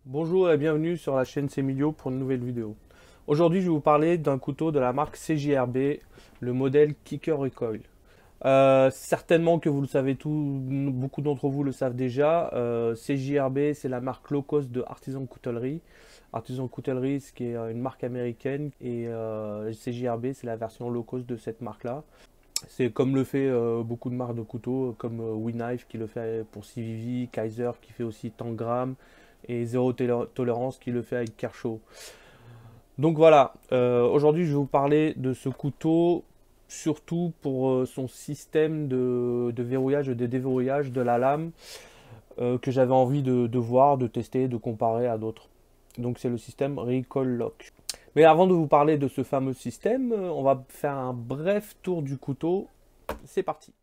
Bonjour et bienvenue sur la chaîne Semilio pour une nouvelle vidéo. Aujourd'hui, je vais vous parler d'un couteau de la marque CJRB, le modèle Kicker Recoil. Certainement que vous le savez tous, beaucoup d'entre vous le savent déjà. CJRB, c'est la marque low cost de Artisan Coutellerie. Artisan Coutellerie, ce qui est une marque américaine, et CJRB, c'est la version low cost de cette marque-là. C'est comme le fait beaucoup de marques de couteaux, comme WeKnife qui le fait pour CVV, Kaiser qui fait aussi Tangram, et Zéro Tolérance qui le fait avec Kershaw. Donc voilà, aujourd'hui je vais vous parler de ce couteau, surtout pour son système de verrouillage et de déverrouillage de la lame que j'avais envie de voir, de tester, de comparer à d'autres. Donc c'est le système Recoil Lock. Mais avant de vous parler de ce fameux système, on va faire un bref tour du couteau. C'est parti.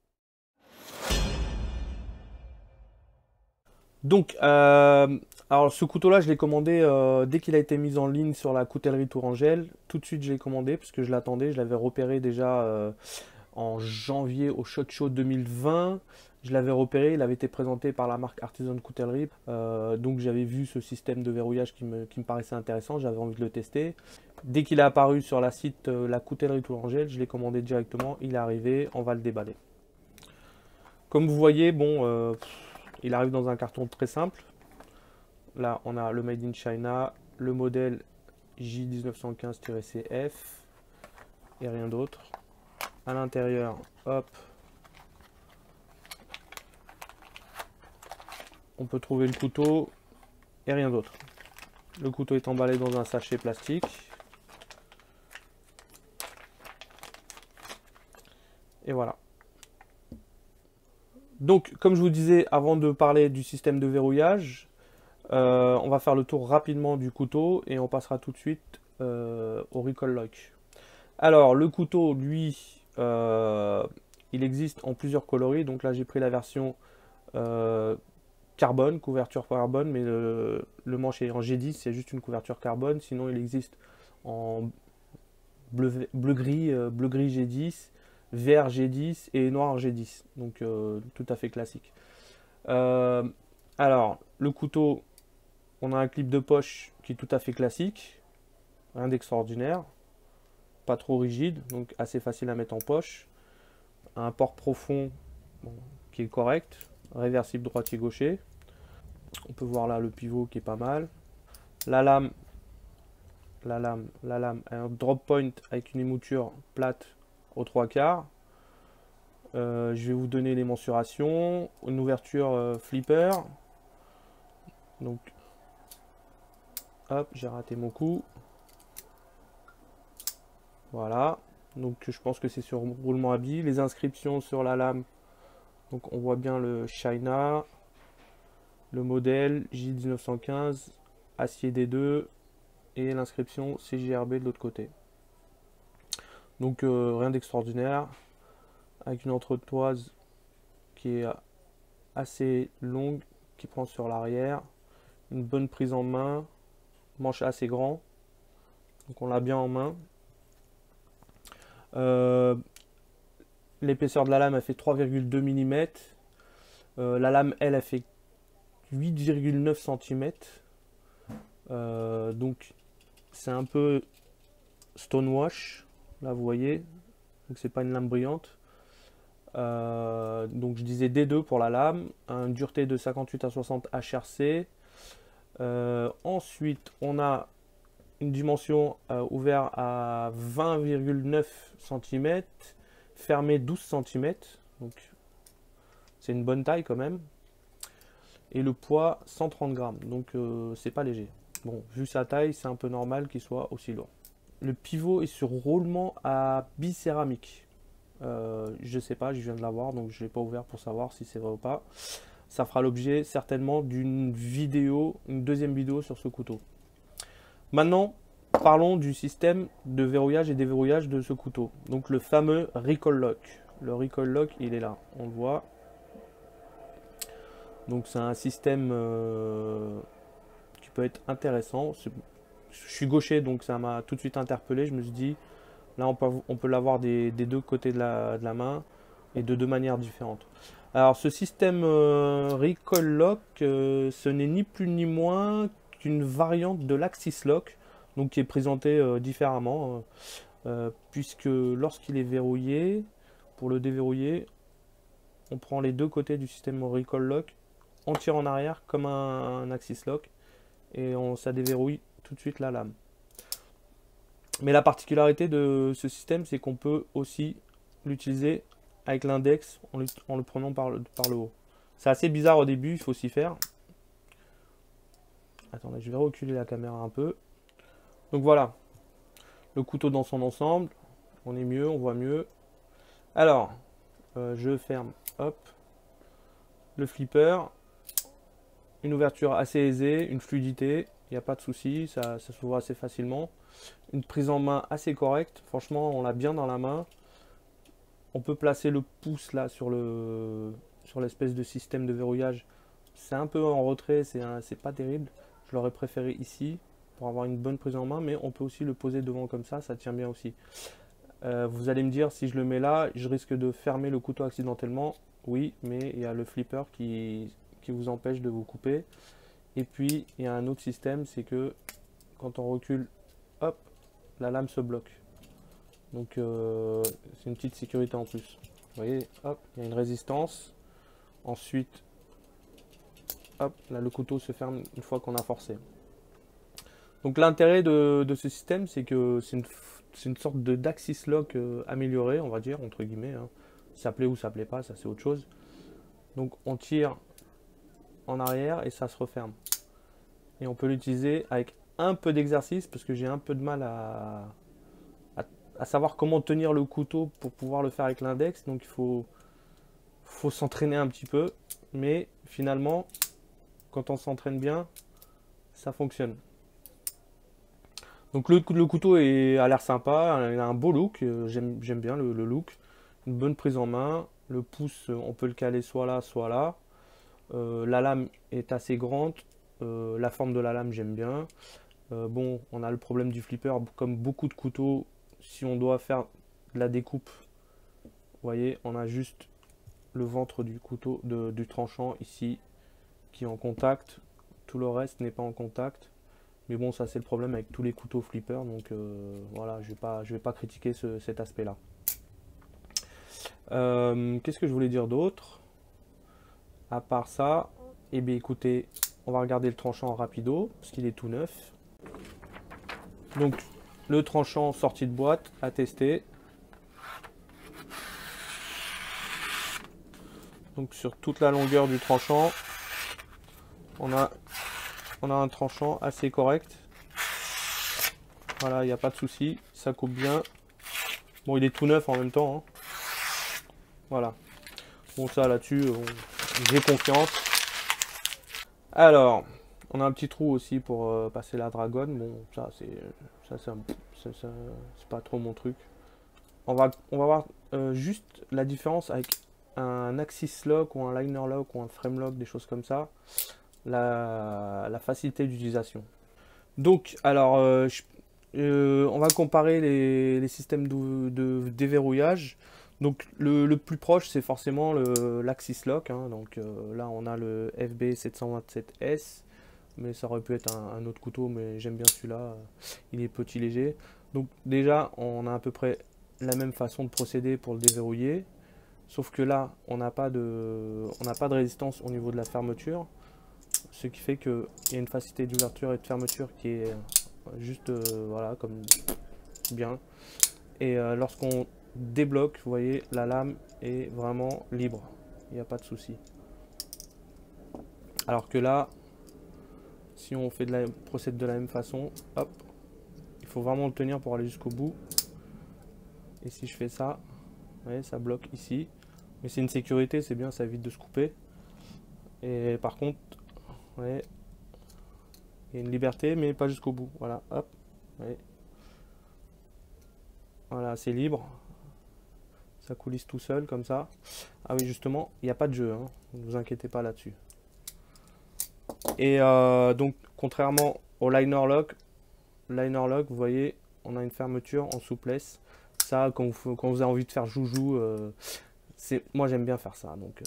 Donc, alors ce couteau-là, je l'ai commandé dès qu'il a été mis en ligne sur la coutellerie Tourangelle. Tout de suite, je l'ai commandé parce que je l'attendais. Je l'avais repéré déjà en janvier au SHOT Show 2020. Je l'avais repéré, il avait été présenté par la marque Artisan Coutellerie. Donc j'avais vu ce système de verrouillage qui me paraissait intéressant, j'avais envie de le tester. Dès qu'il est apparu sur la site la coutellerie Tourangelle, je l'ai commandé directement, il est arrivé, on va le déballer. Comme vous voyez, bon, il arrive dans un carton très simple. Là, on a le Made in China, le modèle J1915-CF et rien d'autre. À l'intérieur, hop, on peut trouver le couteau et rien d'autre. Le couteau est emballé dans un sachet plastique. Et voilà. Donc, comme je vous disais, avant de parler du système de verrouillage, on va faire le tour rapidement du couteau et on passera tout de suite au Recoil Lock. Alors, le couteau, lui, il existe en plusieurs coloris. Donc là, j'ai pris la version carbone, couverture carbone, mais le manche est en G10, c'est juste une couverture carbone. Sinon, il existe en bleu-gris G10, vert G10 et noir G10. Donc tout à fait classique. Alors, le couteau, on a un clip de poche qui est tout à fait classique, rien d'extraordinaire, pas trop rigide, donc assez facile à mettre en poche. Un port profond bon, qui est correct, réversible droitier-gaucher. On peut voir là le pivot qui est pas mal. La lame, un drop point avec une émouture plate aux 3/4. Je vais vous donner les mensurations. Une ouverture flipper. Donc, hop, j'ai raté mon coup. Voilà. Donc, je pense que c'est sur roulement à billes. Les inscriptions sur la lame. Donc, on voit bien le China, le modèle J1915, acier D2 et l'inscription CJRB de l'autre côté. Donc, rien d'extraordinaire. Avec une entretoise qui est assez longue, qui prend sur l'arrière, une bonne prise en main, manche assez grand, donc on l'a bien en main. L'épaisseur de la lame a fait 3,2 mm, la lame elle a fait 8,9 cm, donc c'est un peu stonewash, là vous voyez, donc c'est pas une lame brillante. Donc je disais D2 pour la lame, une dureté de 58 à 60 HRC. Ensuite, on a une dimension ouverte à 20,9 cm, fermée 12 cm, donc c'est une bonne taille quand même. Et le poids 130 grammes, donc c'est pas léger. Bon, vu sa taille, c'est un peu normal qu'il soit aussi lourd. Le pivot est sur roulement à bicéramique. Je sais pas, je viens de l'avoir, donc je ne l'ai pas ouvert pour savoir si c'est vrai ou pas. Ça fera l'objet certainement d'une vidéo, une deuxième vidéo sur ce couteau. Maintenant, parlons du système de verrouillage et déverrouillage de ce couteau. Donc le fameux Recoil Lock. Le Recoil Lock, il est là, on le voit. Donc c'est un système qui peut être intéressant. Je suis gaucher, donc ça m'a tout de suite interpellé. Je me suis dit, là, on peut l'avoir des deux côtés de la main et de deux manières différentes. Alors, ce système Recoil Lock, ce n'est ni plus ni moins c'est une variante de l'Axis Lock, donc qui est présentée différemment, puisque lorsqu'il est verrouillé, pour le déverrouiller, on prend les deux côtés du système Recoil Lock, on tire en arrière comme un Axis Lock, et ça déverrouille tout de suite la lame. Mais la particularité de ce système, c'est qu'on peut aussi l'utiliser avec l'index en le prenant par le haut. C'est assez bizarre au début, il faut s'y faire. Attendez, je vais reculer la caméra un peu. Donc voilà, le couteau dans son ensemble. On est mieux, on voit mieux. Alors, je ferme, hop, le flipper. Une ouverture assez aisée, une fluidité, il n'y a pas de souci, ça s'ouvre assez facilement. Une prise en main assez correcte, franchement on l'a bien dans la main. On peut placer le pouce là sur l'espèce de système de verrouillage. C'est un peu en retrait, c'est pas terrible. Je l'aurais préféré ici pour avoir une bonne prise en main, mais on peut aussi le poser devant comme ça tient bien aussi. Vous allez me dire, si je le mets là, je risque de fermer le couteau accidentellement. Oui, mais il y a le flipper qui vous empêche de vous couper. Et puis, il y a un autre système, c'est que quand on recule, hop, la lame se bloque. Donc, c'est une petite sécurité en plus. Vous voyez, hop, il y a une résistance. Ensuite, hop, là, le couteau se ferme une fois qu'on a forcé. Donc, l'intérêt de ce système, c'est que c'est une sorte d'Axis Lock amélioré, on va dire, entre guillemets. Hein. Ça plaît ou ça plaît pas, ça c'est autre chose. Donc, on tire en arrière et ça se referme. Et on peut l'utiliser avec un peu d'exercice parce que j'ai un peu de mal à savoir comment tenir le couteau pour pouvoir le faire avec l'index. Donc il faut s'entraîner un petit peu. Mais finalement, quand on s'entraîne bien, ça fonctionne. Donc le couteau a l'air sympa, il a un beau look, j'aime bien le look. Une bonne prise en main. Le pouce, on peut le caler soit là, soit là. La lame est assez grande. La forme de la lame, j'aime bien. Bon, on a le problème du flipper, comme beaucoup de couteaux. Si on doit faire de la découpe, vous voyez, on a juste le ventre du couteau, du tranchant ici, qui est en contact. Tout le reste n'est pas en contact. Mais bon, ça c'est le problème avec tous les couteaux flipper. Donc voilà, je vais pas critiquer cet aspect-là. Qu'est-ce que je voulais dire d'autre? À part ça, eh bien écoutez, on va regarder le tranchant en rapido, parce qu'il est tout neuf. Donc, le tranchant sorti de boîte à tester. Donc, sur toute la longueur du tranchant, on a un tranchant assez correct. Voilà, il n'y a pas de souci, ça coupe bien. Bon, il est tout neuf en même temps. Hein. Voilà. Bon, ça là-dessus, j'ai confiance. Alors, on a un petit trou aussi pour passer la dragonne. Bon, ça c'est pas trop mon truc. On va voir juste la différence avec un Axis Lock ou un Liner Lock ou un Frame Lock, des choses comme ça. La facilité d'utilisation. Donc, alors, on va comparer les systèmes de déverrouillage. Donc le plus proche c'est forcément l'Axis Lock, hein. Donc là on a le FB727S, mais ça aurait pu être un autre couteau, mais j'aime bien celui-là, il est petit léger. Donc déjà on a à peu près la même façon de procéder pour le déverrouiller, sauf que là on n'a pas de résistance au niveau de la fermeture, ce qui fait qu'il y a une facilité d'ouverture et de fermeture qui est juste voilà, comme bien. Et lorsqu'on débloque, vous voyez, la lame est vraiment libre, il n'y a pas de souci. Alors que là, si on procède de la même façon, hop, il faut vraiment le tenir pour aller jusqu'au bout. Et si je fais ça, vous voyez, ça bloque ici. Mais c'est une sécurité, c'est bien, ça évite de se couper. Et par contre, vous voyez, il y a une liberté, mais pas jusqu'au bout. Voilà, hop, vous voyez. Voilà, c'est libre. Ça coulisse tout seul comme ça. Ah oui, justement, il n'y a pas de jeu, hein. Ne vous inquiétez pas là-dessus. Et donc, contrairement au Liner Lock, vous voyez, on a une fermeture en souplesse. Ça, quand vous avez envie de faire joujou, moi j'aime bien faire ça. Donc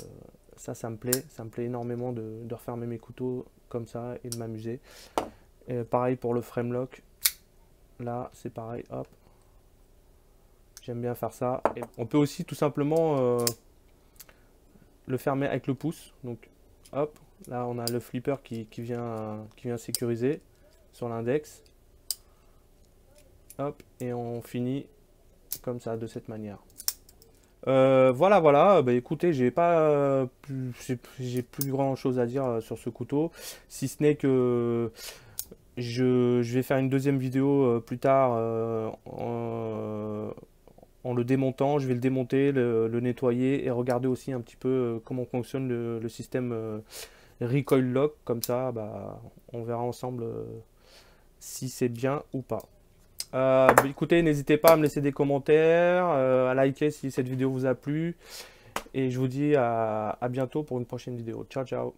ça me plaît énormément de refermer mes couteaux comme ça et de m'amuser. Et pareil pour le frame lock. Là, c'est pareil, hop. J'aime bien faire ça. Et on peut aussi tout simplement le fermer avec le pouce. Donc, hop, là on a le flipper qui vient sécuriser sur l'index. Hop, et on finit comme ça, de cette manière. Voilà, voilà. Bah, écoutez, j'ai plus grand chose à dire sur ce couteau, si ce n'est que je vais faire une deuxième vidéo plus tard en le démontant. Je vais le démonter, le nettoyer et regarder aussi un petit peu comment fonctionne le système recoil lock. Comme ça, bah, on verra ensemble si c'est bien ou pas. Bah, écoutez, n'hésitez pas à me laisser des commentaires, à liker si cette vidéo vous a plu. Et je vous dis à bientôt pour une prochaine vidéo. Ciao, ciao.